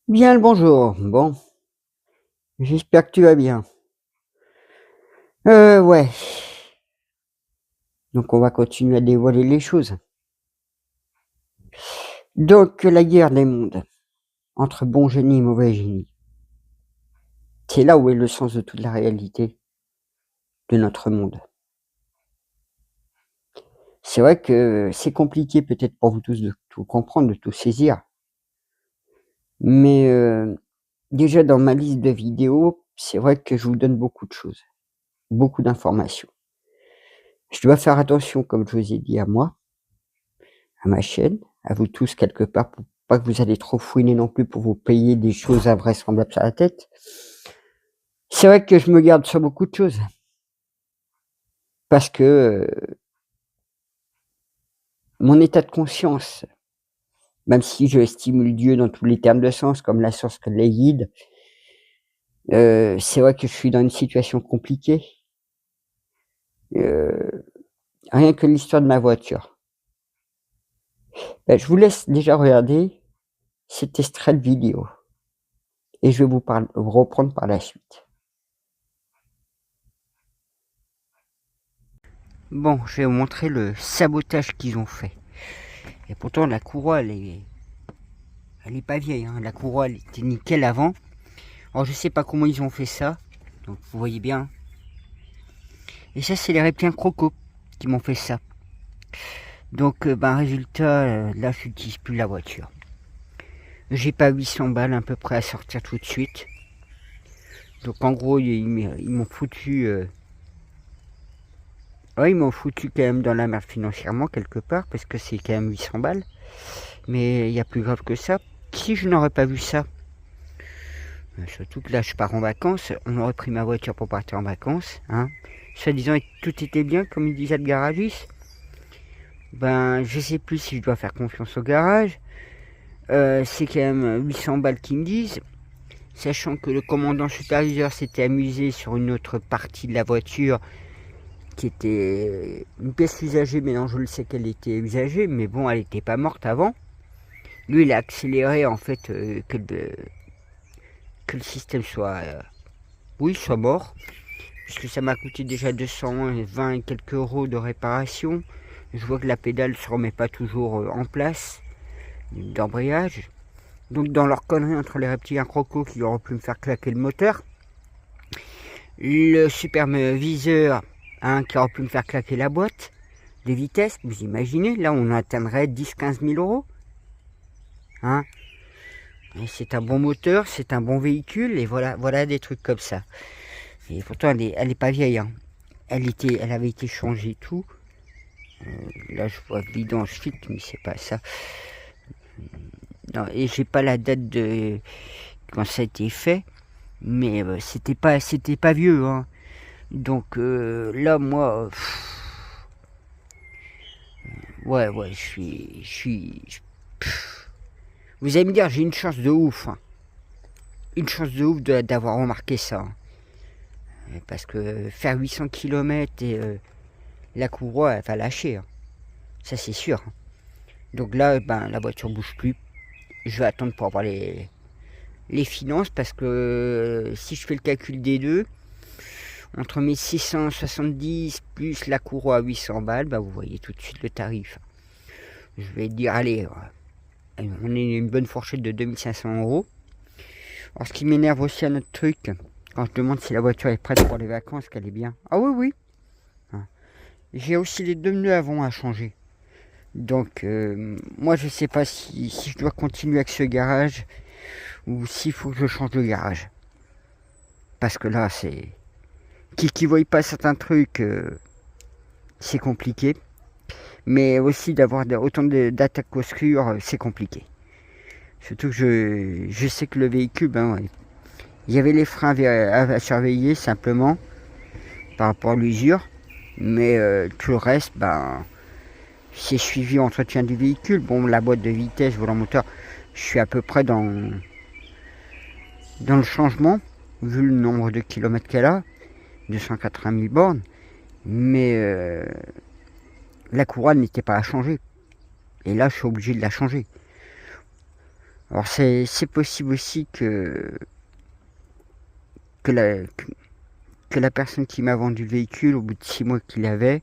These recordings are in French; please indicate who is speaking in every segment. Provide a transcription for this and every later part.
Speaker 1: Bien le bonjour. Bon, j'espère que tu vas bien. Ouais. Donc on va continuer à dévoiler les choses. Donc la guerre des mondes, entre bon génie et mauvais génie. C'est là où est le sens de toute la réalité de notre monde. C'est vrai que c'est compliqué peut-être pour vous tous de tout comprendre, de tout saisir. Mais déjà dans ma liste de vidéos, c'est vrai que je vous donne beaucoup de choses, beaucoup d'informations. Je dois faire attention, comme je vous ai dit, à moi, à ma chaîne, à vous tous quelque part, pour pas que vous allez trop fouiner non plus pour vous payer des choses invraisemblables sur la tête. C'est vrai que je me garde sur beaucoup de choses parce que, mon état de conscience, même si je stimule Dieu dans tous les termes de sens, comme la source que les guide, c'est vrai que je suis dans une situation compliquée. Heu, Rien que l'histoire de ma voiture. Je vous laisse déjà regarder cet extrait de vidéo et je vais vous reprendre par la suite. Bon, je vais vous montrer le sabotage qu'ils ont fait. Et pourtant la courroie elle est pas vieille, hein. La courroie elle était nickel avant. Alors je sais pas comment ils ont fait ça. Donc vous voyez bien. Et ça c'est les reptiens crocos qui m'ont fait ça. Donc résultat, là je n'utilise plus la voiture. J'ai pas 800 balles à peu près à sortir tout de suite. Donc en gros ils m'ont foutu... ouais, ils m'ont foutu quand même dans la merde financièrement quelque part. Parce que c'est quand même 800 balles. Mais il y a plus grave que ça. Si je n'aurais pas vu ça, surtout que là je pars en vacances, on aurait pris ma voiture pour partir en vacances, hein. Soi-disant tout était bien, comme il disait le garagiste. Je sais plus si je dois faire confiance au garage. C'est quand même 800 balles qu'ils me disent. Sachant que le commandant superviseur s'était amusé sur une autre partie de la voiture qui était une pièce usagée, mais non, je le sais qu'elle était usagée, mais bon, elle n'était pas morte avant. Lui, il a accéléré en fait que le système soit, oui, soit mort. Puisque ça m'a coûté déjà 220 et quelques euros de réparation. Je vois que la pédale ne se remet pas toujours en place, d'embrayage. Donc dans leur connerie entre les reptiliens crocos qui auraient pu me faire claquer le moteur, le superviseur qui aurait pu me faire claquer la boîte de vitesse, vous imaginez, là on atteindrait 10-15 000 euros. Hein, c'est un bon moteur, c'est un bon véhicule, et voilà des trucs comme ça. Et pourtant elle est pas vieille, hein. Elle avait été changée et tout. Là je vois vidange fit, mais c'est pas ça. Non, et j'ai pas la date de quand ça a été fait, mais c'était pas vieux, hein. Donc là moi, ouais, vous allez me dire, j'ai une chance de ouf, hein. Une chance de ouf d'avoir remarqué ça, hein. Parce que faire 800 km et la courroie elle va lâcher, hein. Ça c'est sûr, hein. Donc là la voiture bouge plus. Je vais attendre pour avoir les finances, parce que si je fais le calcul des deux, entre mes 670 plus la courroie à 800 balles, vous voyez tout de suite le tarif. Je vais dire, allez, on est une bonne fourchette de 2500 euros. Alors ce qui m'énerve aussi à notre truc, quand je demande si la voiture est prête pour les vacances, qu'elle est bien. Ah oui, oui. Hein. J'ai aussi les deux pneus avant à changer. Donc moi je sais pas si je dois continuer avec ce garage ou s'il faut que je change de garage. Parce que là c'est... Qui ne voient pas certains trucs, c'est compliqué. Mais aussi d'avoir autant d'attaques obscures, c'est compliqué. Surtout que je sais que le véhicule, ouais, il y avait les freins à surveiller simplement par rapport à l'usure. Mais tout le reste, c'est suivi entretien du véhicule. Bon, la boîte de vitesse, volant moteur, je suis à peu près dans le changement, vu le nombre de kilomètres qu'elle a, 280 000 bornes. Mais la couronne n'était pas à changer. Et là, je suis obligé de la changer. Alors c'est possible aussi que la, que la personne qui m'a vendu le véhicule, au bout de 6 mois qu'il avait,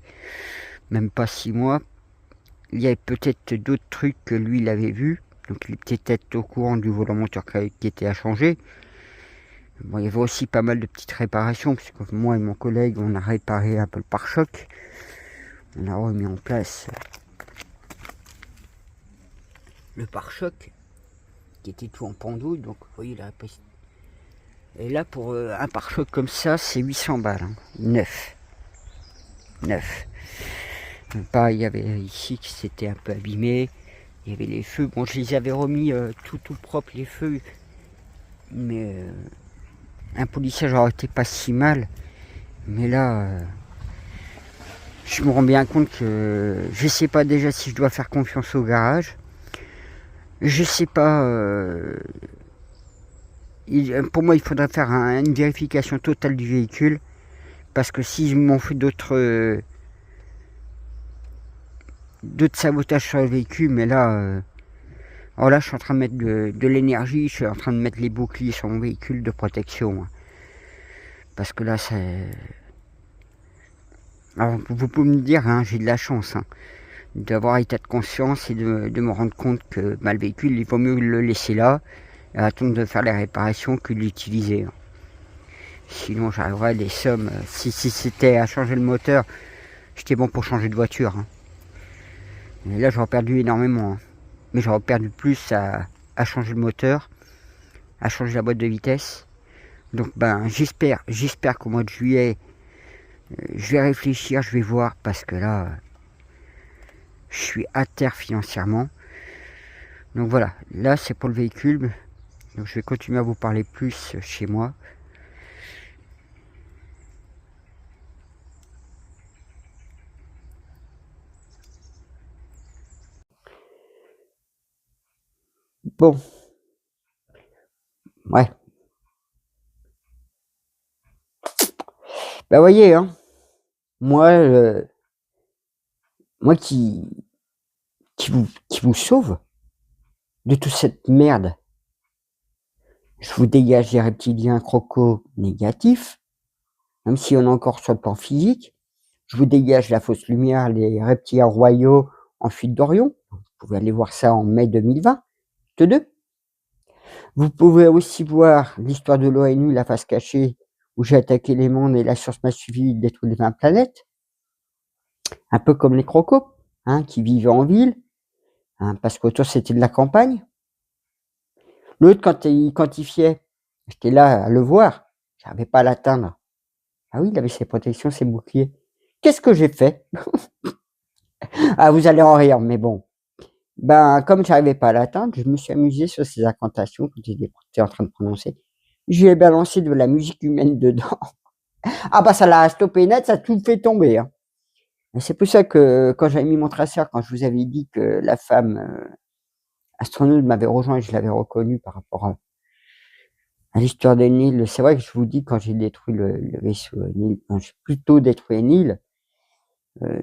Speaker 1: même pas 6 mois, il y avait peut-être d'autres trucs que lui il avait vu. Donc il était peut-être au courant du volant moteur qui était à changer. Bon, il y avait aussi pas mal de petites réparations, puisque moi et mon collègue, on a réparé un peu le pare-choc. On a remis en place le pare-choc, qui était tout en pendouille, donc vous voyez la réparation. Et là, pour un pare-choc comme ça, c'est 800 balles, hein. Neuf. Pareil, il y avait ici qui s'était un peu abîmé. Il y avait les feux. Bon, je les avais remis tout propre, les feux. Mais un polissage aurait été pas si mal. Mais là, je me rends bien compte que je sais pas déjà si je dois faire confiance au garage. Je sais pas. Pour moi, il faudrait faire une vérification totale du véhicule. Parce que si je m'en fais d'autres sabotages sur le véhicule, mais là, alors là, je suis en train de mettre de l'énergie, je suis en train de mettre les boucliers sur mon véhicule de protection. Hein. Parce que là, c'est... Alors, vous pouvez me dire, hein, j'ai de la chance hein, d'avoir état de conscience et de me rendre compte que le véhicule, il vaut mieux le laisser là et attendre de faire les réparations que de l'utiliser. Hein. Sinon, j'arriverais à des sommes. Si c'était à changer le moteur, j'étais bon pour changer de voiture. Hein. Et là, j'aurais perdu énormément. Hein. Mais j'aurais perdu plus à changer le moteur, à changer la boîte de vitesse. Donc j'espère qu'au mois de juillet, je vais réfléchir, je vais voir, parce que là, je suis à terre financièrement. Donc voilà, là c'est pour le véhicule. Donc je vais continuer à vous parler plus chez moi. Bon, ouais. Bah voyez, hein, moi, moi qui vous sauve de toute cette merde. Je vous dégage les reptiliens crocos négatifs, même si on est encore sur le plan physique. Je vous dégage la fausse lumière, les reptiliens royaux en fuite d'Orion. Vous pouvez aller voir ça en mai 2020. Vous pouvez aussi voir l'histoire de l'ONU, la face cachée, où j'ai attaqué les mondes et la science m'a suivi, détruit les 20 planètes. Un peu comme les crocos, hein, qui vivaient en ville, hein, parce qu'autour c'était de la campagne. L'autre, quand il quantifiait, j'étais là à le voir, j'arrivais pas à l'atteindre. Ah oui, il avait ses protections, ses boucliers. Qu'est-ce que j'ai fait? Ah, vous allez en rire, mais bon. Comme j'arrivais pas à l'atteindre, je me suis amusé sur ces incantations que j'étais en train de prononcer. Je lui ai balancé de la musique humaine dedans. Ah ça l'a stoppé net, ça a tout fait tomber. Hein. C'est pour ça que quand j'avais mis mon traceur, quand je vous avais dit que la femme astronaute m'avait rejoint et je l'avais reconnu par rapport à l'histoire de Nil, c'est vrai que je vous dis quand j'ai détruit le vaisseau Nil, j'ai plutôt détruit Nil,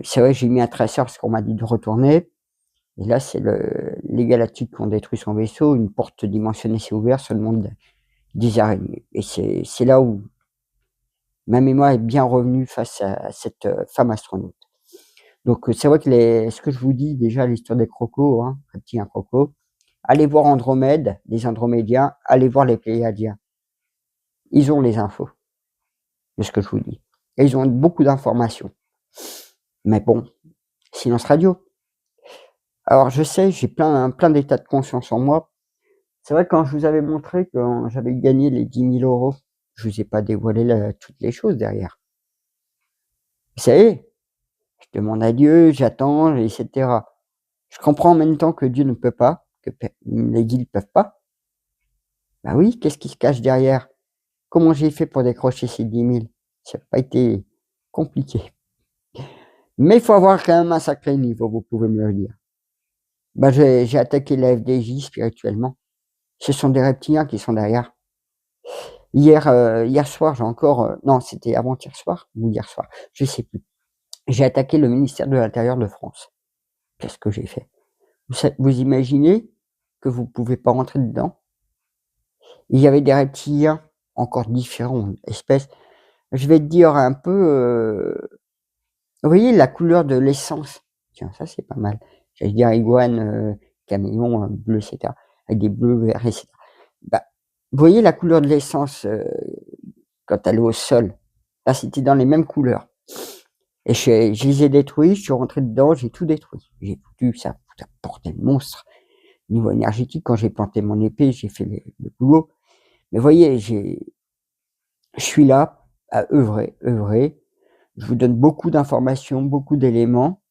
Speaker 1: c'est vrai que j'ai mis un traceur parce qu'on m'a dit de retourner. Et là, c'est les galactiques qui ont détruit son vaisseau, une porte dimensionnée s'est ouverte sur le monde des araignées. Et c'est là où ma mémoire est bien revenue face à cette femme astronaute. Donc c'est vrai que ce que je vous dis déjà, l'histoire des crocos, hein, un petit croco, allez voir Andromède, les Andromédiens, allez voir les Pléiadiens. Ils ont les infos de ce que je vous dis. Et ils ont beaucoup d'informations. Mais bon, silence radio. Alors je sais, j'ai plein d'états de conscience en moi. C'est vrai que quand je vous avais montré que j'avais gagné les 10 000 €, je vous ai pas dévoilé toutes les choses derrière. Vous savez, je demande à Dieu, j'attends, etc. Je comprends en même temps que Dieu ne peut pas, que les guides ne peuvent pas. Bah oui, qu'est-ce qui se cache derrière? Comment j'ai fait pour décrocher ces 10 000? Ça n'a pas été compliqué. Mais il faut avoir quand même un sacré niveau, vous pouvez me le dire. J'ai attaqué la FDJ spirituellement. Ce sont des reptiliens qui sont derrière. Hier soir, j'ai encore... non, c'était avant-hier soir ou hier soir, je sais plus. J'ai attaqué le ministère de l'Intérieur de France. Qu'est-ce que j'ai fait? Vous imaginez que vous pouvez pas rentrer dedans. Il y avait des reptiliens, encore différentes espèces. Je vais te dire un peu, vous voyez la couleur de l'essence? Tiens, ça c'est pas mal. J'allais dire iguane, caméléon, bleu, et cetera, avec des bleus, verts, et cetera. Bah, vous voyez la couleur de l'essence, quand elle est au sol? Là, c'était dans les mêmes couleurs. Et je les ai détruits, je suis rentré dedans, j'ai tout détruit. J'ai foutu ça portait le monstre. Niveau énergétique, quand j'ai planté mon épée, j'ai fait le boulot. Mais voyez, je suis là à œuvrer. Je vous donne beaucoup d'informations, beaucoup d'éléments.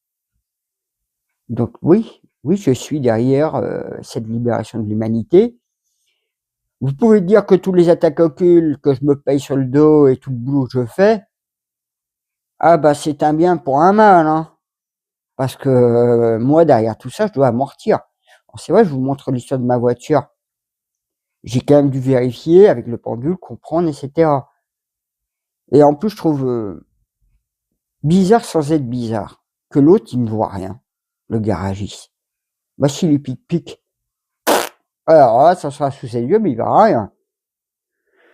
Speaker 1: Donc oui, je suis derrière cette libération de l'humanité. Vous pouvez dire que tous les attaques occultes, que je me paye sur le dos et tout le boulot que je fais, ah bah c'est un bien pour un mal, hein. Parce que moi, derrière tout ça, je dois amortir. C'est vrai, je vous montre l'histoire de ma voiture. J'ai quand même dû vérifier avec le pendule, comprendre, etc. Et en plus, je trouve bizarre sans être bizarre que l'autre, il ne voit rien, le garagiste. Bah, s'il lui pique, alors là, ça sera sous ses yeux, mais il verra rien.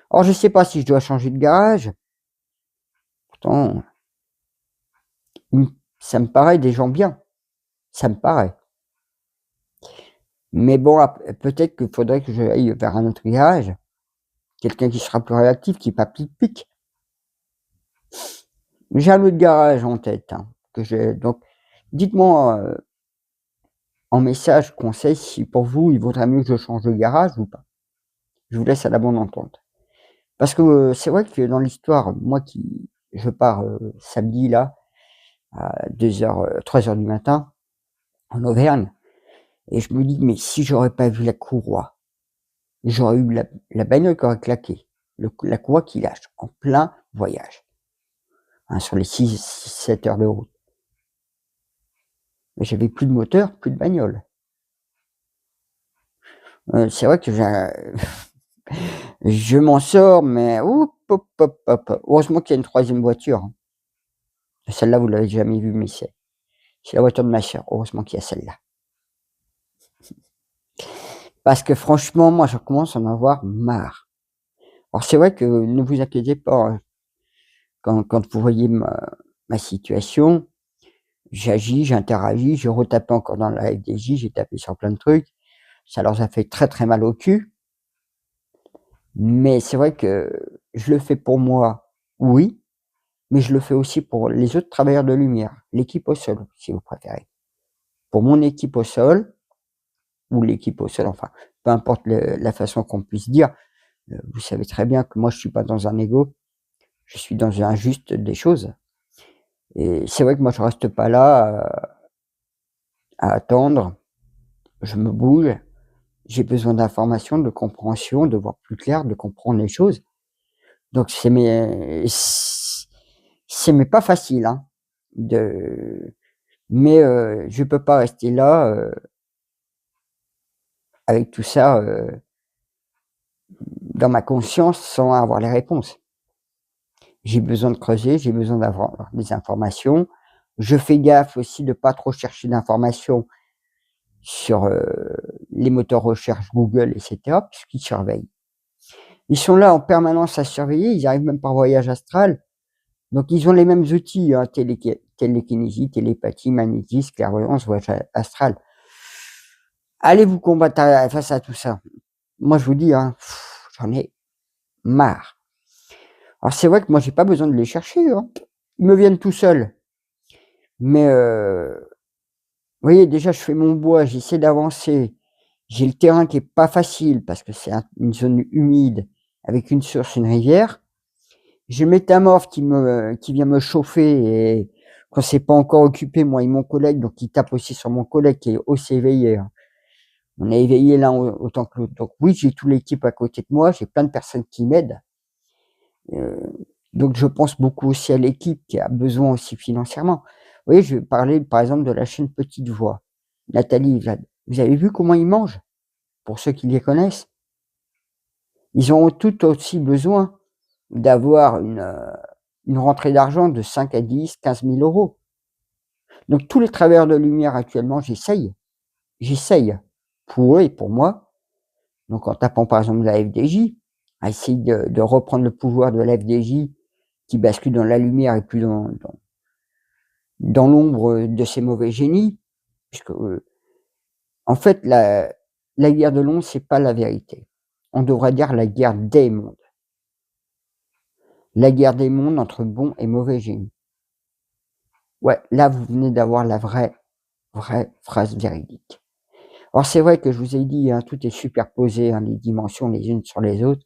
Speaker 1: Alors, je sais pas si je dois changer de garage. Pourtant, ça me paraît des gens bien. Ça me paraît. Mais bon, peut-être qu'il faudrait que j'aille vers un autre garage. Quelqu'un qui sera plus réactif, qui pas pique. J'ai un autre garage en tête, hein, donc, dites-moi en message, conseil, si pour vous, il vaudrait mieux que je change de garage ou pas. Je vous laisse à la bonne entente. Parce que c'est vrai que dans l'histoire, moi je pars samedi là, à 3h du matin, en Auvergne, et je me dis, mais si j'aurais pas vu la courroie, j'aurais eu la bagnole qui aurait claqué, la courroie qui lâche en plein voyage, hein, sur les 6-7 heures de route. Mais j'avais plus de moteur, plus de bagnole. C'est vrai que je m'en sors, mais heureusement qu'il y a une troisième voiture, hein. Celle-là, vous l'avez jamais vue, mais c'est la voiture de ma soeur. Heureusement qu'il y a celle-là. Parce que franchement, moi, je commence à en avoir marre. Alors, c'est vrai que ne vous inquiétez pas, hein. Quand vous voyez ma situation, j'agis, j'interagis, je retapais encore dans la FDJ, j'ai tapé sur plein de trucs. Ça leur a fait très très mal au cul. Mais c'est vrai que je le fais pour moi, oui, mais je le fais aussi pour les autres travailleurs de lumière, l'équipe au sol, si vous préférez. Pour mon équipe au sol, ou l'équipe au sol, enfin, peu importe la façon qu'on puisse dire, vous savez très bien que moi, je suis pas dans un ego, je suis dans un juste des choses. Et c'est vrai que moi, je reste pas là à attendre, je me bouge, j'ai besoin d'informations, de compréhension, de voir plus clair, de comprendre les choses. Donc c'est pas facile, hein, mais je peux pas rester là avec tout ça dans ma conscience sans avoir les réponses. J'ai besoin de creuser, j'ai besoin d'avoir des informations. Je fais gaffe aussi de pas trop chercher d'informations sur les moteurs recherche Google, et cetera, puisqu'ils surveillent. Ils sont là en permanence à surveiller, ils arrivent même par voyage astral. Donc ils ont les mêmes outils, hein, télékinésie, télépathie, magnétisme, clairvoyance, voyage astral. Allez vous combattre face à tout ça. Moi je vous dis, hein, j'en ai marre. Alors c'est vrai que moi j'ai pas besoin de les chercher, hein. Ils me viennent tout seuls. Mais vous voyez, déjà je fais mon bois, j'essaie d'avancer. J'ai le terrain qui est pas facile parce que c'est une zone humide avec une source, une rivière. J'ai le métamorphe qui vient me chauffer, et quand c'est pas encore occupé, moi et mon collègue, donc il tape aussi sur mon collègue qui est aussi éveillé, hein. On est éveillé l'un autant que l'autre. Donc oui, j'ai toute l'équipe à côté de moi, j'ai plein de personnes qui m'aident. Donc je pense beaucoup aussi à l'équipe qui a besoin aussi financièrement. Vous voyez, je vais parler par exemple de la chaîne Petite Voix. Nathalie, Vlad, vous avez vu comment ils mangent? Pour ceux qui les connaissent, ils ont tout aussi besoin d'avoir une rentrée d'argent de 5 à 10, 15 000 euros. Donc tous les travailleurs de lumière actuellement, j'essaye. pour eux et pour moi. Donc en tapant par exemple la FDJ, à essayer de reprendre le pouvoir de la FDJ qui bascule dans la lumière et plus dans l'ombre de ces mauvais génies, puisque en fait la guerre de l'ombre, c'est pas la vérité. On devrait dire la guerre des mondes. La guerre des mondes entre bons et mauvais génies. Ouais, là vous venez d'avoir la vraie phrase véridique. Alors c'est vrai que je vous ai dit, hein, tout est superposé, hein, les dimensions les unes sur les autres.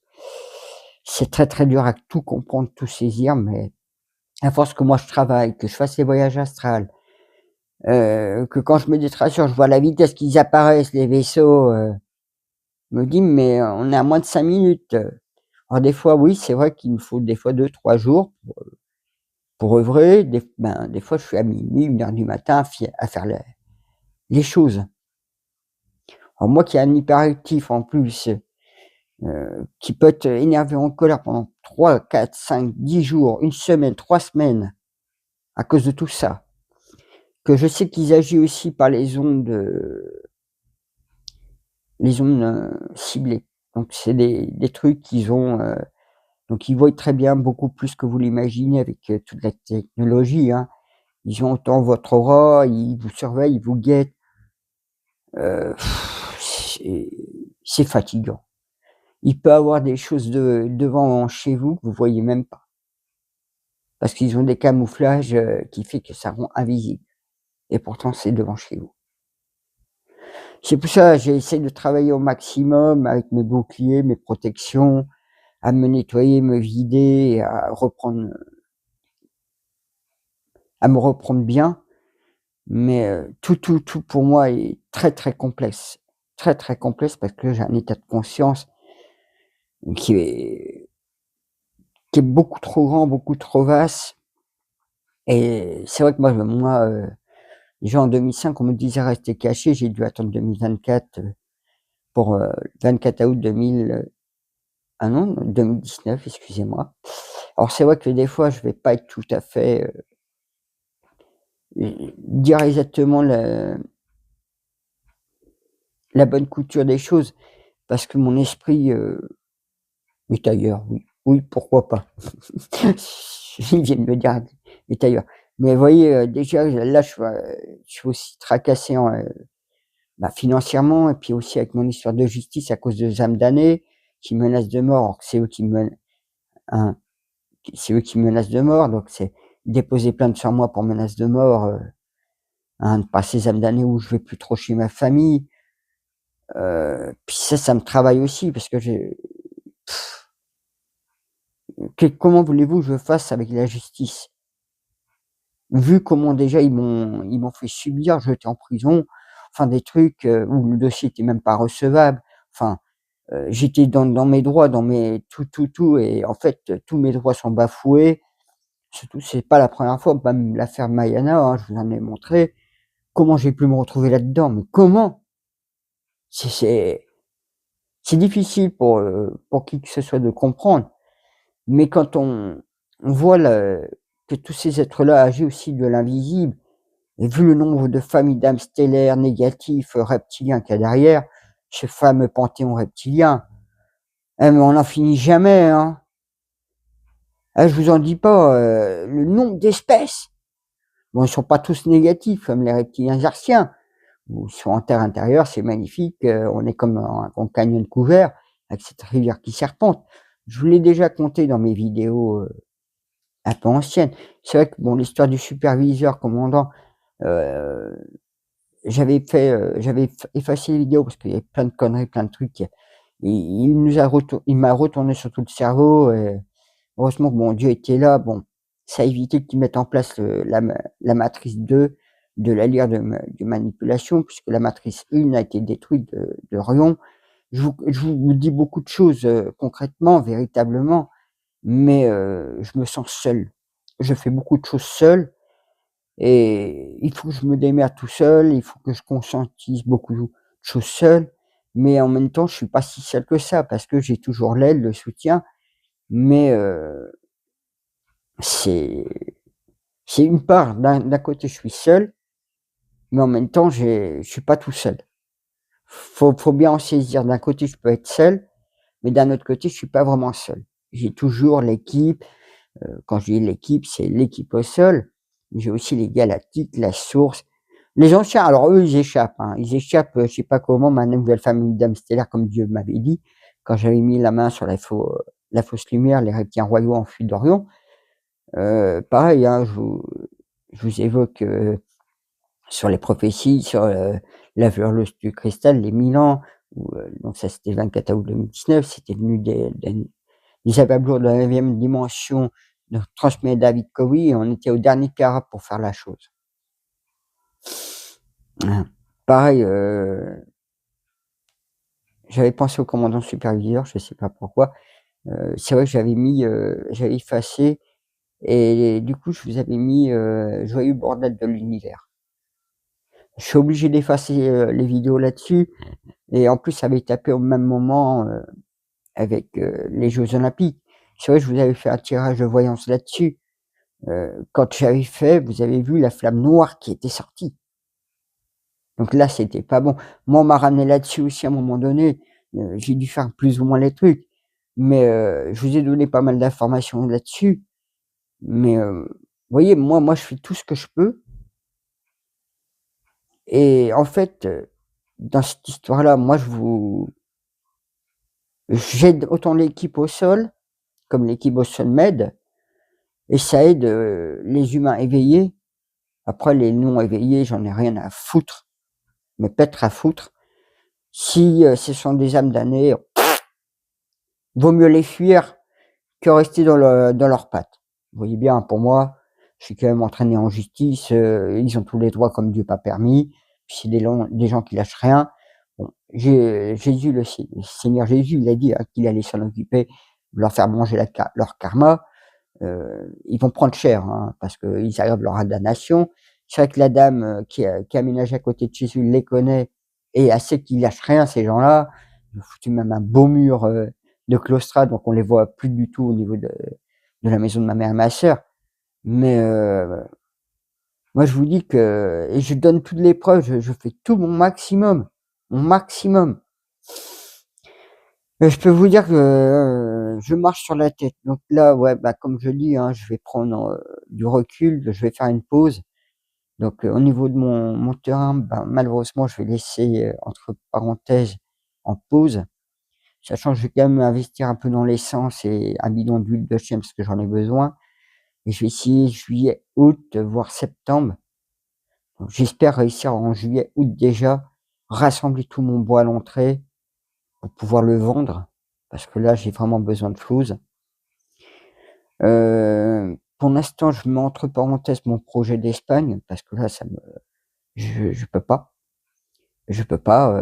Speaker 1: C'est très très dur à tout comprendre, tout saisir, mais à force que moi je travaille, que je fasse les voyages astrales, que quand je me détrassure, je vois la vitesse qu'ils apparaissent, les vaisseaux, je me dis mais on est à moins de 5 minutes. Alors des fois oui, c'est vrai qu'il me faut des fois 2-3 jours pour œuvrer. Des fois je suis à minuit, 1h du matin à faire les choses. Alors moi qui est un hyperactif en plus, qui peut être énervé, en colère pendant 3, 4, 5, 10 jours, 1 semaine, 3 semaines, à cause de tout ça, que je sais qu'ils agissent aussi par les ondes ciblées. Donc c'est des trucs qu'ils ont, donc ils voient très bien beaucoup plus que vous l'imaginez avec toute la technologie, hein. Ils ont autant votre aura, ils vous surveillent, ils vous guettent. C'est fatigant. Il peut avoir des choses devant chez vous que vous voyez même pas. Parce qu'ils ont des camouflages qui fait que ça rend invisible. Et pourtant, c'est devant chez vous. C'est pour ça que j'essaie de travailler au maximum avec mes boucliers, mes protections, à me nettoyer, me vider, à me reprendre bien. Mais tout pour moi est très très complexe. Très très complexe parce que j'ai un état de conscience qui est beaucoup trop grand, beaucoup trop vaste. Et c'est vrai que moi, déjà en 2005, on me disait rester caché. J'ai dû attendre 2024 pour 24 août 2019, excusez-moi. Alors c'est vrai que des fois, je vais pas être tout à fait dire exactement la bonne couture des choses, parce que mon esprit est ailleurs. Oui, oui, pourquoi pas. Il vient de me dire est ailleurs. Mais vous voyez, déjà là, je suis aussi tracassé financièrement et puis aussi avec mon histoire de justice à cause de âmes damnées qui menacent de mort. Alors que c'est eux qui me hein, c'est eux qui me menacent de mort, donc c'est déposer plainte sur moi pour menace de mort, de passer ces âmes damnées où je vais plus trop chez ma famille. Puis ça me travaille aussi parce que comment voulez-vous que je fasse avec la justice? Vu comment déjà ils m'ont fait subir, jeter en prison, enfin des trucs où le dossier était même pas recevable. Enfin, j'étais dans mes droits, dans mes tout et en fait, tous mes droits sont bafoués. Surtout, c'est pas la première fois, même l'affaire Maïana, hein, je vous en ai montré. Comment j'ai pu me retrouver là-dedans? Mais comment? C'est difficile pour qui que ce soit de comprendre. Mais quand on voit que tous ces êtres-là agissent aussi de l'invisible, et vu le nombre de familles d'âmes stellaires, négatifs, reptiliens qu'il y a derrière, ce fameux panthéon reptilien, mais on n'en finit jamais, hein. Je vous en dis pas, le nombre d'espèces. Bon, ils sont pas tous négatifs comme les reptiliens hertziens. Ils sont en terre intérieure, c'est magnifique. On est comme un canyon couvert avec cette rivière qui serpente. Je vous l'ai déjà conté dans mes vidéos un peu anciennes. C'est vrai que bon, l'histoire du superviseur commandant, j'avais effacé les vidéos parce qu'il y avait plein de conneries, plein de trucs. Et il m'a retourné sur tout le cerveau. Et heureusement que mon Dieu était là. Bon, ça a évité qu'ils mettent en place la matrice 2 de la lyre de manipulation, puisque la matrice 1 a été détruite de Rion. Je vous dis beaucoup de choses concrètement, véritablement, mais je me sens seul. Je fais beaucoup de choses seul et il faut que je me démerde tout seul, il faut que je conscientise beaucoup de choses seul, mais en même temps, je suis pas si seul que ça parce que j'ai toujours l'aide, le soutien, mais c'est une part. D'un côté, je suis seul, mais en même temps, je suis pas tout seul. faut bien en saisir. D'un côté, je peux être seul, mais d'un autre côté, je suis pas vraiment seul. J'ai toujours l'équipe. Quand je dis l'équipe, c'est l'équipe au sol. J'ai aussi les galactiques, la source. Les anciens, alors eux, ils échappent. Hein. Ils échappent, je sais pas comment, ma nouvelle famille d'âmes stellaires, comme Dieu m'avait dit, quand j'avais mis la main sur la fausse lumière, les reptiliens royaux en fuite d'Orion. Pareil, hein, je vous évoque sur les prophéties, sur la hurleuse du cristal, les 1000 ans, donc ça c'était le 24 août 2019, c'était venu des ababours de la 9e dimension, de transmettre David Cowie, et on était au dernier carat pour faire la chose. Pareil, j'avais pensé au commandant superviseur, je sais pas pourquoi. C'est vrai que j'avais effacé, et du coup je vous avais mis Joyeux bordel de l'univers. Je suis obligé d'effacer les vidéos là-dessus, et en plus ça avait tapé au même moment avec les Jeux Olympiques. C'est vrai que je vous avais fait un tirage de voyance là-dessus. Quand j'avais fait, vous avez vu la flamme noire qui était sortie. Donc là, c'était pas bon. Moi, on m'a ramené là-dessus aussi à un moment donné. J'ai dû faire plus ou moins les trucs. Mais je vous ai donné pas mal d'informations là-dessus. Mais vous voyez, moi, je fais tout ce que je peux. Et en fait, dans cette histoire-là, moi, j'aide autant l'équipe au sol, comme l'équipe au sol m'aide. Et ça aide les humains éveillés. Après, les non éveillés, j'en ai rien à foutre. Mais peut-être à foutre. Si ce sont des âmes damnées, vaut mieux les fuir que rester dans leurs pattes. Vous voyez bien, pour moi, je suis quand même entraîné en justice, ils ont tous les droits comme Dieu pas permis, puis c'est des gens qui lâchent rien. Bon, Jésus, le Seigneur Jésus, il a dit hein, qu'il allait s'en occuper, leur faire manger leur karma. Ils vont prendre cher, hein, parce qu'ils aggravent leur damnation. C'est vrai que la dame qui aménage à côté de Jésus les connaît, et elle sait qu'ils lâchent rien, ces gens-là. Ils ont foutu même un beau mur de claustrade, donc on les voit plus du tout au niveau de la maison de ma mère et ma sœur. Mais moi, je vous dis que, et je donne toutes les preuves, je fais tout mon maximum, mon maximum. Je peux vous dire que je marche sur la tête. Donc là, ouais, bah, comme je dis, hein, je vais prendre du recul, je vais faire une pause. Donc au niveau de mon terrain, bah, malheureusement, je vais laisser entre parenthèses en pause, sachant que je vais quand même investir un peu dans l'essence et un bidon d'huile de chien parce que j'en ai besoin. Et je vais essayer juillet, août, voire septembre. Donc, j'espère réussir en juillet, août déjà, rassembler tout mon bois à l'entrée pour pouvoir le vendre, parce que là, j'ai vraiment besoin de flouze. Pour l'instant, je mets entre parenthèses mon projet d'Espagne, parce que là, je peux pas. Je peux pas,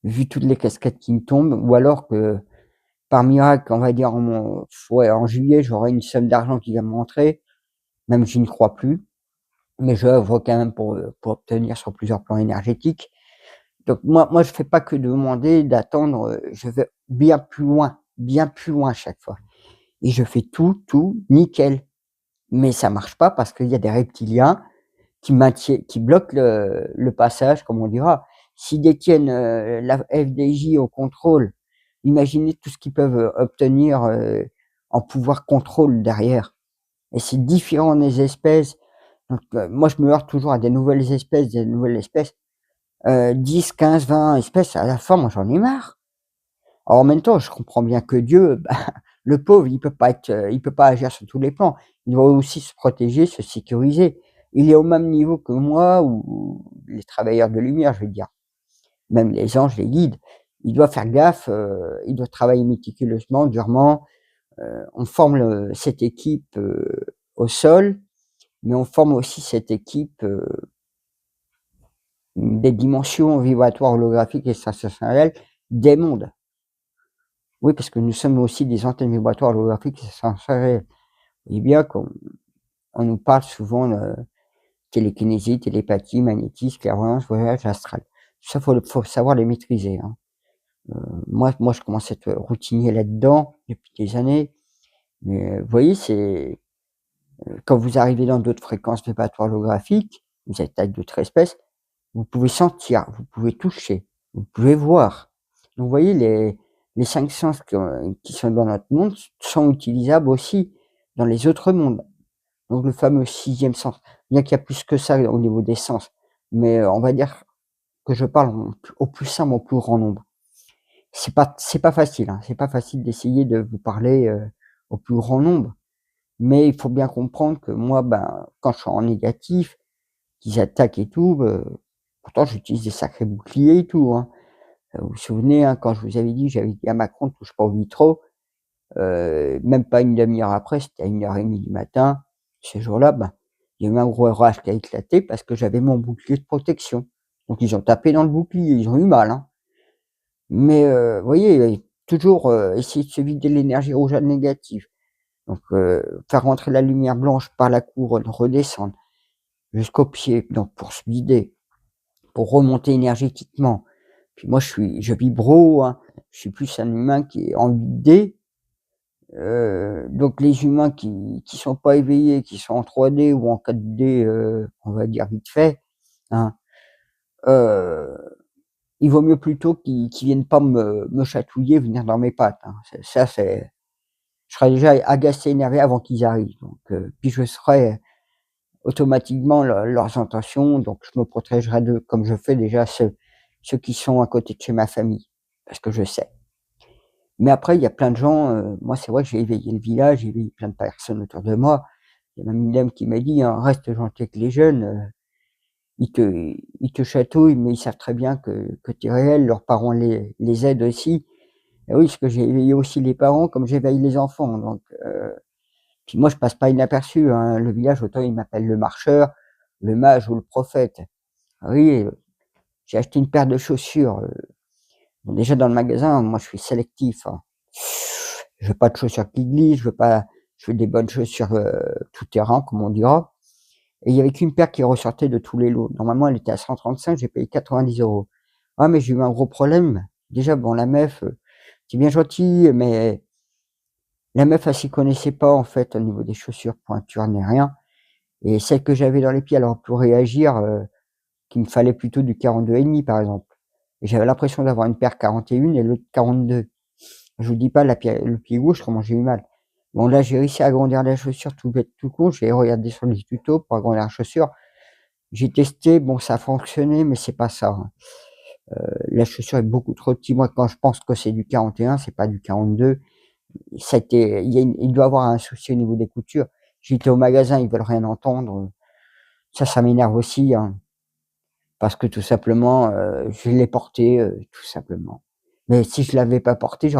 Speaker 1: vu toutes les casquettes qui me tombent, ou alors que, par miracle, on va dire en juillet, j'aurai une somme d'argent qui va me rentrer, même j'y ne crois plus, mais je œuvre quand même pour obtenir sur plusieurs plans énergétiques. Donc moi, je fais pas que demander, d'attendre, je vais bien plus loin à chaque fois. Et je fais tout nickel. Mais ça marche pas parce qu'il y a des reptiliens qui bloquent le passage, comme on dira. S'ils détiennent la FDJ au contrôle, imaginez tout ce qu'ils peuvent obtenir en pouvoir contrôle derrière. Et c'est différent des espèces. Donc, moi, je me heurte toujours à des nouvelles espèces. 10, 15, 20 espèces, à la fin, moi, j'en ai marre. Alors, en même temps, je comprends bien que Dieu, bah, le pauvre, il peut pas agir sur tous les plans. Il doit aussi se protéger, se sécuriser. Il est au même niveau que moi ou les travailleurs de lumière, je veux dire. Même les anges, les guides. Il doit faire gaffe, il doit travailler méticuleusement, durement. On forme cette équipe au sol, mais on forme aussi cette équipe des dimensions vibratoires holographiques et sensorielles des mondes. Oui, parce que nous sommes aussi des antennes vibratoires holographiques et sensorielles. Vous voyez bien qu'on nous parle souvent de télékinésie, télépathie, magnétisme, clairvoyance, voyage astral. Ça, faut savoir les maîtriser. Hein. Moi, je commence à être routinier là-dedans depuis des années. Mais vous voyez, c'est quand vous arrivez dans d'autres fréquences vibratoires holographiques, vous êtes avec d'autres espèces, vous pouvez sentir, vous pouvez toucher. Vous pouvez voir. Donc vous voyez les 5 sens qui sont dans notre monde sont utilisables aussi dans les autres mondes. Donc le fameux 6e sens, bien qu'il y a plus que ça au niveau des sens, mais on va dire que je parle au plus simple, au plus grand nombre. C'est pas facile, hein, c'est pas facile d'essayer de vous parler, au plus grand nombre, mais il faut bien comprendre que moi, ben, quand je suis en négatif, qu'ils attaquent et tout, pourtant j'utilise des sacrés boucliers et tout, hein. Vous vous souvenez, hein, quand je vous avais dit, j'avais dit à Macron: «Touche pas au vitraux», même pas une demi-heure après, c'était à 1h30 du matin, ce jour-là, ben, il y a eu un gros orage qui a éclaté parce que j'avais mon bouclier de protection. Donc ils ont tapé dans le bouclier, ils ont eu mal, hein. Mais vous voyez, toujours, essayer de se vider l'énergie rougeâtre négative. Donc faire rentrer la lumière blanche par la couronne, redescendre jusqu'aux pieds, donc pour se vider, pour remonter énergétiquement. Puis moi je vibre haut, hein, je suis plus un humain qui est en 8D, donc les humains qui sont pas éveillés, qui sont en 3D ou en 4D, on va dire vite fait, hein, heu, il vaut mieux plutôt qu'ils viennent pas me chatouiller, venir dans mes pattes, hein. C'est je serais déjà agacé, énervé avant qu'ils arrivent, donc puis je saurais automatiquement leurs intentions, donc je me protégerai d'eux comme je fais déjà ceux qui sont à côté de chez ma famille, parce que je sais. Mais après il y a plein de gens, moi c'est vrai que j'ai éveillé le village, j'ai éveillé plein de personnes autour de moi. Il y a même une dame qui m'a dit, hein: «Reste gentil avec les jeunes, ils te chatouillent, mais ils savent très bien que tu es réel, leurs parents les aident aussi». Et oui, parce que j'ai éveillé aussi les parents comme j'éveille les enfants, donc puis moi je passe pas inaperçu, hein. Le village, autant il m'appelle le marcheur, le mage ou le prophète. Oui, j'ai acheté une paire de chaussures, bon déjà dans le magasin, moi je suis sélectif, hein. Je veux pas de chaussures qui glissent, je veux des bonnes chaussures, tout terrain comme on dira. Et il y avait qu'une paire qui ressortait de tous les lots. Normalement elle était à 135, j'ai payé 90 €. Ah mais j'ai eu un gros problème. Déjà bon la meuf, c'est bien gentil, mais la meuf elle s'y connaissait pas en fait au niveau des chaussures pointures ni rien. Et celle que j'avais dans les pieds, alors pour réagir, qu'il me fallait plutôt du 42,5 par exemple. Et j'avais l'impression d'avoir une paire 41 et l'autre 42. Je vous dis pas le pied gauche comment j'ai eu mal. Bon là, j'ai réussi à agrandir la chaussure tout bête, tout con, j'ai regardé sur les tutos pour agrandir la chaussure. J'ai testé, bon ça a fonctionné, mais c'est pas ça, hein. La chaussure est beaucoup trop petite. Moi, quand je pense que c'est du 41, c'est pas du 42. Ça a été il doit y avoir un souci au niveau des coutures. J'étais au magasin, ils veulent rien entendre, ça m'énerve aussi, hein. Parce que tout simplement, je l'ai porté, tout simplement. Mais si je l'avais pas porté, je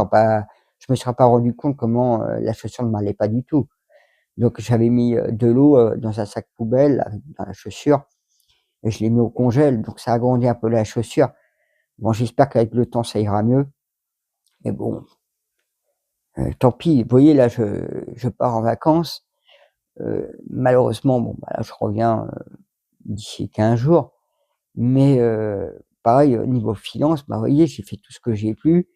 Speaker 1: me serais pas rendu compte comment, la chaussure ne m'allait pas du tout. Donc j'avais mis, de l'eau, dans un sac poubelle dans la chaussure et je l'ai mis au congèle, donc ça a agrandi un peu la chaussure. Bon, j'espère qu'avec le temps ça ira mieux, mais bon, tant pis. Vous voyez là, je pars en vacances, malheureusement bon, bah, là je reviens, d'ici 15 jours. Mais pareil, au niveau finances, bah, vous voyez, j'ai fait tout ce que j'ai pu,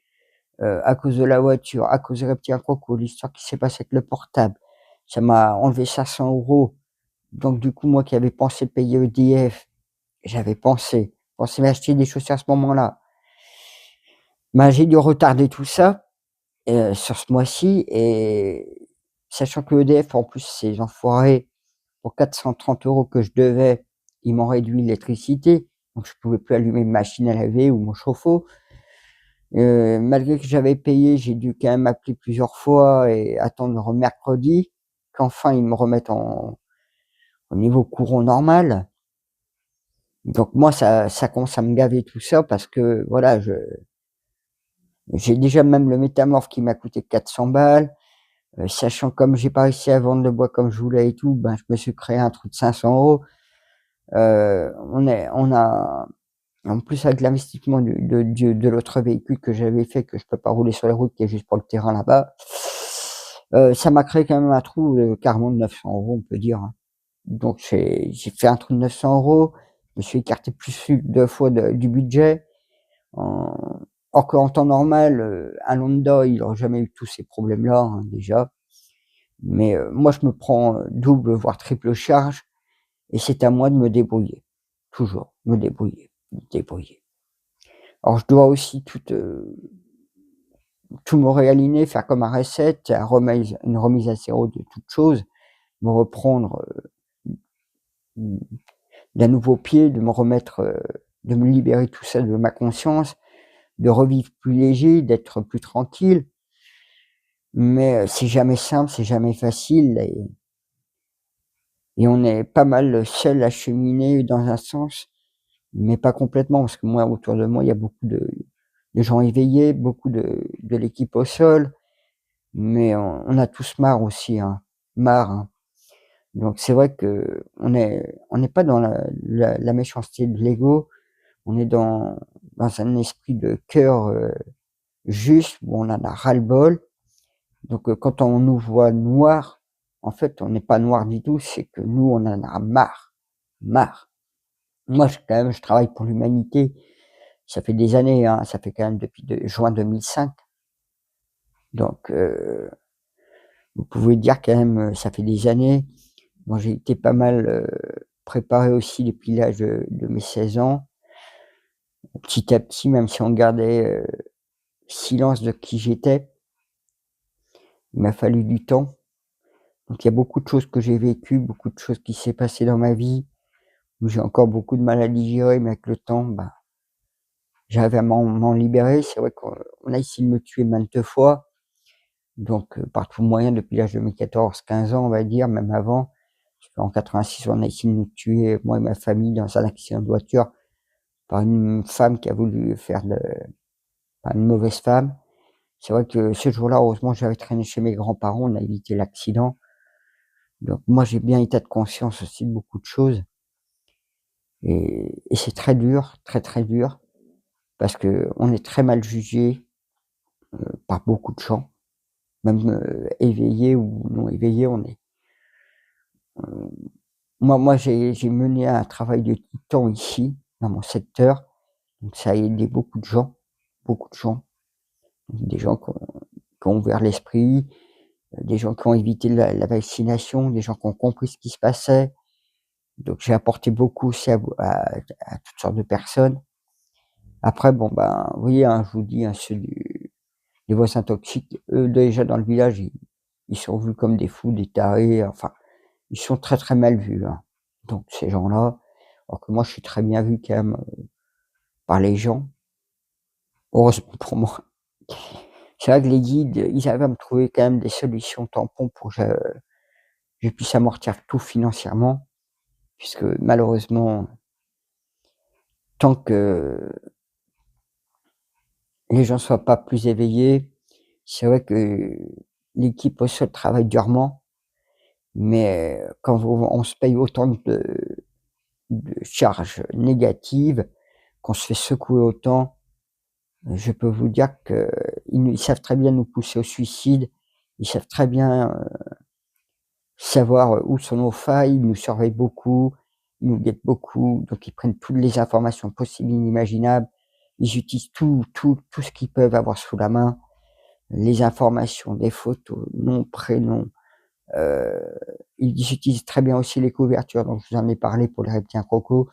Speaker 1: à cause de la voiture, à cause des petits accrocs, l'histoire qui s'est passée avec le portable. Ça m'a enlevé 500 €. Donc du coup, moi qui avais pensé payer EDF, j'avais pensé m'acheter des chaussures à ce moment-là. Ben, j'ai dû retarder tout ça, sur ce mois-ci et sachant que EDF, en plus, ces enfoirés, pour 430 € que je devais, ils m'ont réduit l'électricité, donc je pouvais plus allumer ma machine à laver ou mon chauffe-eau. Malgré que j'avais payé, j'ai dû quand même appeler plusieurs fois et attendre mercredi qu'enfin ils me remettent au niveau courant normal. Donc moi ça commence à me gaver tout ça parce que voilà, j'ai déjà même le métamorphe qui m'a coûté 400 balles, sachant comme j'ai pas réussi à vendre le bois comme je voulais et tout, ben je me suis créé un trou de 500 €. On a en plus avec l'investissement de l'autre véhicule que j'avais fait, que je peux pas rouler sur les routes, qui est juste pour le terrain là-bas, ça m'a créé quand même un trou, carrément de 900 € on peut dire, hein. Donc j'ai fait un trou de 900 €, je me suis écarté plus de 2 fois du budget. En Or qu'en temps normal, un lambda, il aurait jamais eu tous ces problèmes-là, hein, déjà. Mais moi je me prends, double voire triple charge et c'est à moi de me débrouiller. Toujours me débrouiller, me débrouiller. Alors je dois aussi tout me réaligner, faire comme un reset, une remise à zéro de toute chose, me reprendre d'un nouveau pied, de me remettre, de me libérer tout ça de ma conscience, de revivre plus léger, d'être plus tranquille. Mais c'est jamais simple, c'est jamais facile et on est pas mal seul à cheminer dans un sens, mais pas complètement parce que moi, autour de moi, il y a beaucoup de gens éveillés, beaucoup de l'équipe au sol, mais on a tous marre aussi, hein, marre, hein. Donc c'est vrai qu'on n'est pas dans la méchanceté de l'ego, on est dans un esprit de cœur, juste où on en a ras-le-bol. Donc quand on nous voit noirs, en fait, on n'est pas noir du tout, c'est que nous, on en a marre, marre. Moi, je travaille pour l'humanité, ça fait des années, hein, ça fait quand même depuis juin 2005. Donc vous pouvez dire quand même, ça fait des années. Moi, j'ai été pas mal, préparé aussi depuis l'âge de mes 16 ans. Petit à petit, même si on gardait, silence de qui j'étais, il m'a fallu du temps. Donc il y a beaucoup de choses que j'ai vécues, beaucoup de choses qui s'est passé dans ma vie, où j'ai encore beaucoup de mal à digérer, mais avec le temps, bah, j'arrive à m'en libérer. C'est vrai qu'on a essayé de me tuer maintes fois, donc par tout moyen depuis l'âge de mes 14-15 ans, on va dire, même avant. Parce qu'en 86, on a essayé de nous tuer, moi et ma famille, dans un accident de voiture, par une femme qui a voulu faire enfin une mauvaise femme. C'est vrai que ce jour-là, heureusement, j'avais traîné chez mes grands-parents, on a évité l'accident. Donc moi, j'ai bien état de conscience aussi de beaucoup de choses et c'est très dur, très, très dur parce qu'on est très mal jugé, par beaucoup de gens, même, éveillés ou non éveillés, on est, heu moi j'ai mené un travail de titan ici, dans mon secteur, donc ça a aidé beaucoup de gens, des gens qui ont ouvert l'esprit, des gens qui ont évité la vaccination, des gens qui ont compris ce qui se passait. Donc j'ai apporté beaucoup aussi à toutes sortes de personnes. Après bon, ben, vous voyez, hein, je vous dis, hein, les voisins toxiques, eux, déjà dans le village, ils sont vus comme des fous, des tarés, enfin, ils sont très, très mal vus, hein. Donc ces gens-là, alors que moi je suis très bien vu quand même, par les gens, heureusement pour moi. C'est vrai que les guides, ils arrivent à me trouver quand même des solutions tampons pour que je puisse amortir tout financièrement, puisque malheureusement, tant que les gens soient pas plus éveillés, c'est vrai que l'équipe au sol travaille durement, mais quand on se paye autant de charges négatives, qu'on se fait secouer autant, je peux vous dire qu'ils savent très bien nous pousser au suicide. Ils savent très bien, savoir, où sont nos failles. Ils nous surveillent beaucoup, ils nous guettent beaucoup, donc ils prennent toutes les informations possibles et inimaginables. Ils utilisent tout ce qu'ils peuvent avoir sous la main, les informations, des photos, nom, prénom. Heu, ils utilisent très bien aussi les couvertures dont je vous en ai parlé pour les reptiens crocos.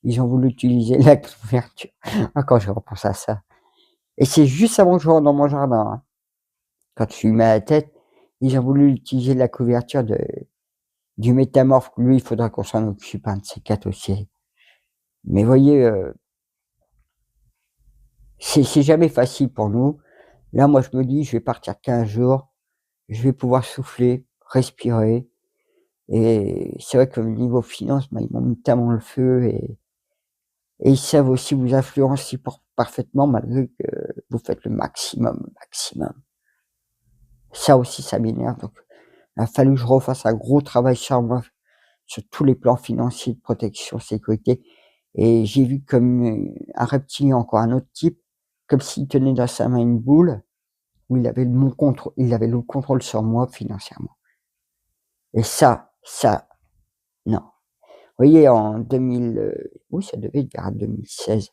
Speaker 1: Ils ont voulu utiliser la couverture. Ah, quand je repense à ça, et c'est juste avant que je rentre dans mon jardin, hein. Quand je lui mets à la tête, ils ont voulu utiliser la couverture du métamorphe. Lui, il faudra qu'on s'en occupe, un de ces 4 aussi. Mais voyez, c'est jamais facile pour nous. Là, moi, je me dis: «Je vais partir 15 jours, je vais pouvoir souffler, respirer», et c'est vrai que niveau finance, bah, ils m'ont mis tellement le feu et ils savent aussi vous influencer parfaitement malgré que vous faites le maximum, maximum. Ça aussi, ça m'énerve, donc il a fallu que je refasse un gros travail sur moi, sur tous les plans financiers, de protection, sécurité, et j'ai vu comme, un reptilien, encore un autre type, comme s'il tenait dans sa main une boule où il avait le contrôle sur moi financièrement, et ça, non. Vous voyez, en 2000, oui, ça devait être vers 2016,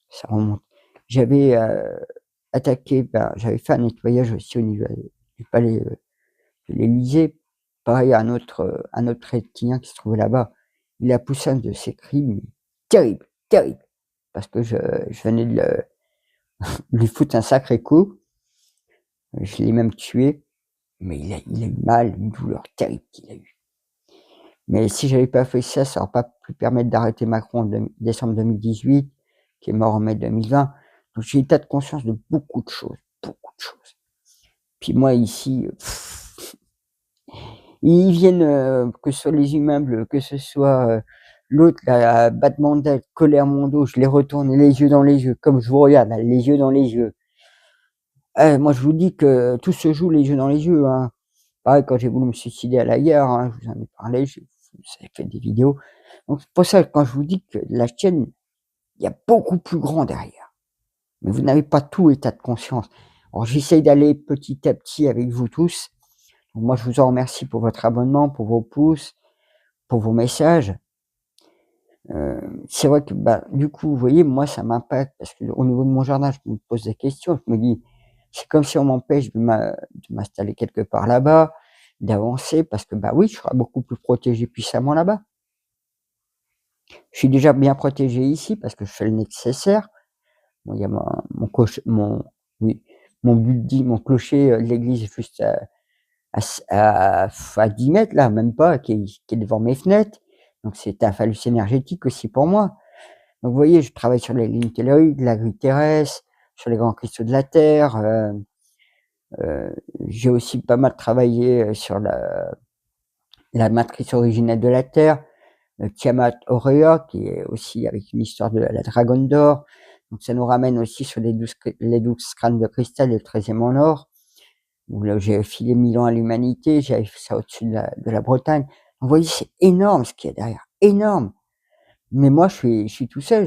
Speaker 1: ça remonte. J'avais, attaqué, ben, j'avais fait un nettoyage aussi au niveau du palais, de l'Élysée. Pareil, un autre reptilien qui se trouvait là-bas. Il a poussé un de ses cris, mais terrible, terrible. parce que je venais de lui foutre un sacré coup. Je l'ai même tué, mais il a eu mal, une douleur terrible qu'il a eu. Mais si j'avais pas fait ça, ça aurait pas pu permettre d'arrêter Macron en décembre 2018, qui est mort en mai 2020. Donc j'ai état de conscience de beaucoup de choses, beaucoup de choses. Puis moi ici, ils viennent, que ce soit les immeubles, que ce soit l'autre, là, battement d'ailes, colère mon dos, je les retourne les yeux dans les yeux, comme je vous regarde, là, les yeux dans les yeux. Moi je vous dis que tout se joue les yeux dans les yeux, hein. Pareil, quand j'ai voulu me suicider à la guerre, hein, je vous en ai parlé, j'ai fait des vidéos. Donc c'est pour ça que quand je vous dis que la chaîne, il y a beaucoup plus grand derrière. Mais vous n'avez pas tout état de conscience. Alors j'essaye d'aller petit à petit avec vous tous. Donc moi je vous en remercie pour votre abonnement, pour vos pouces, pour vos messages. C'est vrai que bah, du coup, vous voyez, moi ça m'impacte parce qu'au niveau de mon jardin, je me pose des questions. Je me dis, c'est comme si on m'empêche de m'installer quelque part là-bas, d'avancer, parce que bah oui, je serai beaucoup plus protégé puissamment là-bas. Je suis déjà bien protégé ici parce que je fais le nécessaire. Bon, il y a mon building, mon clocher de l'église juste à 10 mètres là, même pas, qui est devant mes fenêtres. Donc c'est un phallus énergétique aussi pour moi. Donc vous voyez, je travaille sur les lignes telluriques, la grille terrestre, sur les grands cristaux de la Terre. J'ai aussi pas mal travaillé sur la matrice originelle de la Terre, Tiamat Aurea, qui est aussi avec une histoire de la Dragonne d'or. Donc ça nous ramène aussi sur les 12 crânes de cristal et le 13e en or. Où là, j'ai filé 1000 ans à l'humanité, j'avais fait ça au-dessus de la Bretagne. Donc, vous voyez, c'est énorme ce qu'il y a derrière, énorme. Mais moi, je suis tout seul.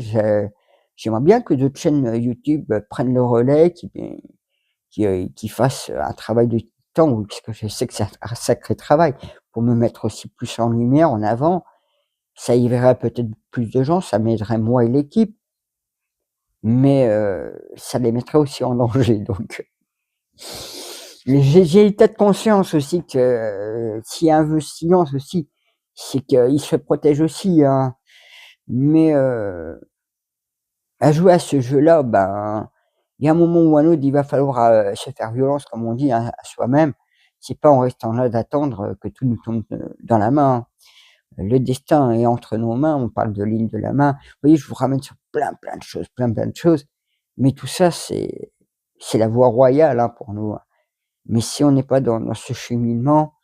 Speaker 1: J'aimerais bien que d'autres chaînes YouTube prennent le relais, qui fassent un travail de temps, parce que je sais que c'est un sacré travail, pour me mettre aussi plus en lumière, en avant. Ça y verrait peut-être plus de gens, ça m'aiderait moi et l'équipe, mais ça les mettrait aussi en danger. Donc, j'ai état de conscience aussi que s'il y a un vœu silence aussi, c'est qu'il se protège aussi, hein. Mais à jouer à ce jeu-là, ben, il y a un moment ou un autre, il va falloir se faire violence, comme on dit, hein, à soi-même. C'est pas en restant là d'attendre que tout nous tombe dans la main. Le destin est entre nos mains, on parle de ligne de la main. Vous voyez, je vous ramène sur plein de choses, plein de choses. Mais tout ça, c'est la voie royale, hein, pour nous. Mais si on n'est pas dans ce cheminement,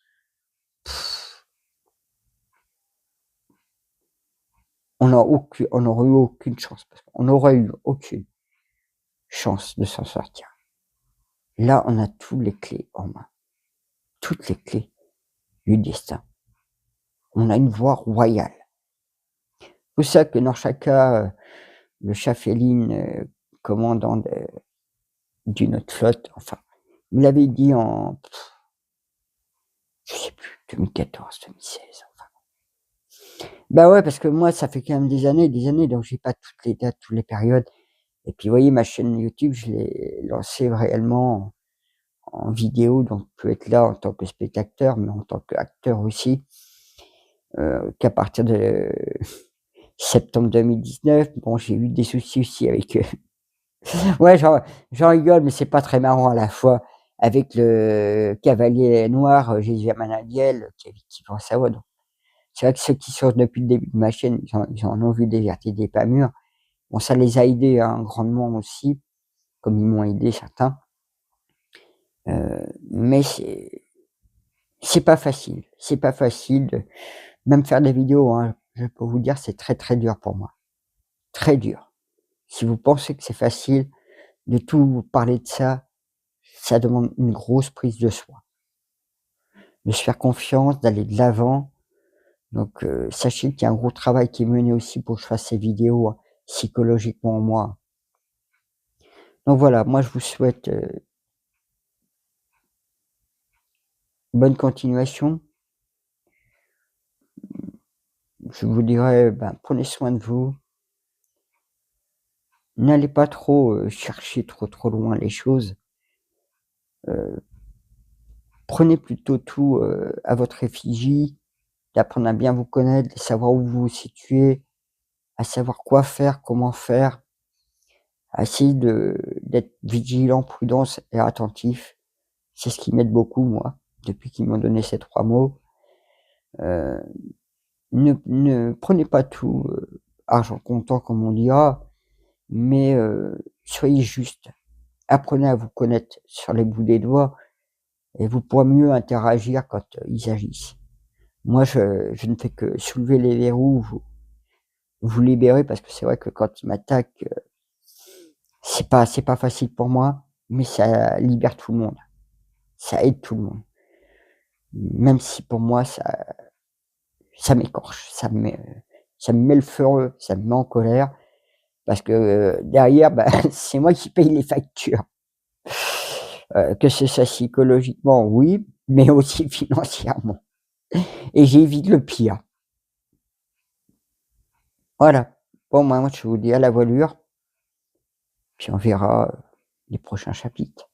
Speaker 1: on n'aurait eu aucune chance, parce qu'on n'aurait eu aucune chance de s'en sortir. Là, on a toutes les clés en main. Toutes les clés du destin. On a une voie royale. C'est pour ça que Nor-Shaka, le chat féline, commandant d'une autre flotte, enfin, il l'avait dit en, je sais plus, 2014, 2016, enfin. Bah ouais, parce que moi, ça fait quand même des années, donc j'ai pas toutes les dates, toutes les périodes. Et puis, vous voyez, ma chaîne YouTube, je l'ai lancée réellement en vidéo, donc je peux être là en tant que spectateur, mais en tant qu'acteur aussi, qu'à partir de septembre 2019. Bon, j'ai eu des soucis aussi avec ouais, j'en rigole, mais c'est pas très marrant à la fois, avec le cavalier noir, Jésus Amanadiel, qui vend sa voix. Donc c'est vrai que ceux qui sortent depuis le début de ma chaîne, ils en ont vu des vertus des pas mûrs. Bon, ça les a aidés, hein, grandement aussi, comme ils m'ont aidé certains. Mais c'est pas facile. C'est pas facile de même faire des vidéos, hein, je peux vous dire, c'est très dur pour moi. Très dur. Si vous pensez que c'est facile de tout vous parler de ça, ça demande une grosse prise de soi. De se faire confiance, d'aller de l'avant. Donc sachez qu'il y a un gros travail qui est mené aussi pour que je fasse ces vidéos, hein, psychologiquement en moi. Donc voilà, moi je vous souhaite bonne continuation. Je vous dirais, ben, prenez soin de vous. N'allez pas trop chercher trop loin les choses. Prenez plutôt tout à votre effigie, d'apprendre à bien vous connaître, de savoir où vous vous situez, à savoir quoi faire, comment faire. essayer d'être vigilant, prudence et attentif. C'est ce qui m'aide beaucoup, moi, depuis qu'ils m'ont donné ces 3 mots. Euh, ne prenez pas tout argent comptant, comme on dira, mais soyez juste. Apprenez à vous connaître sur les bouts des doigts et vous pourrez mieux interagir quand ils agissent. Moi, je ne fais que soulever les verrous, vous libérer, parce que c'est vrai que quand ils m'attaquent, c'est pas facile pour moi, mais ça libère tout le monde. Ça aide tout le monde. Même si pour moi, ça m'écorche, ça me met le feu, ça me met en colère, parce que derrière, bah, c'est moi qui paye les factures. Que c'est ça psychologiquement, oui, mais aussi financièrement. Et j'évite le pire. Voilà. Bon, moi, je vous dis à la voilure, puis on verra les prochains chapitres.